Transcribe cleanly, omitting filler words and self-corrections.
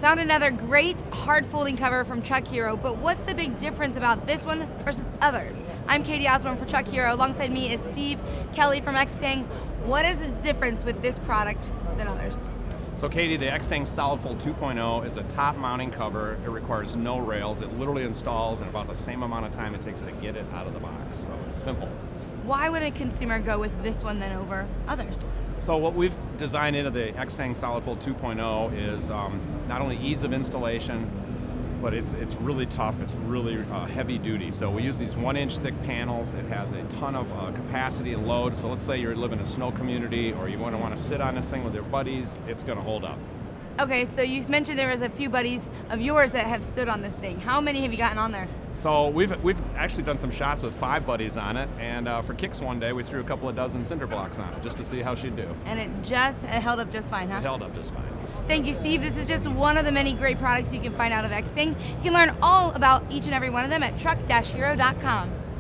Found another great hard folding cover from Truck Hero, but what's the big difference about this one versus others? I'm Katie Osborne for Truck Hero. Alongside me is Steve Kelly from Extang. What is the difference with this product than others? So Katie, the Extang Solid Fold 2.0 is a top mounting cover. It requires no rails. It literally installs in about the same amount of time it takes to get it out of the box. So it's simple. Why would a consumer go with this one than over others? So what we've designed into the Extang Solid Fold 2.0 is not only ease of installation, but it's really tough. It's really heavy duty. So we use these 1-inch thick panels. It has a ton of capacity and load. So let's say you live in a snow community or you want to sit on this thing with your buddies, it's going to hold up. Okay, so you mentioned there was a few buddies of yours that have stood on this thing. How many have you gotten on there? So we've actually done some shots with 5 buddies on it, and for kicks one day we threw a couple of dozen cinder blocks on it just to see how she'd do. And it held up just fine, huh? It held up just fine. Thank you, Steve. This is just one of the many great products you can find out of Extang. You can learn all about each and every one of them at truck-hero.com.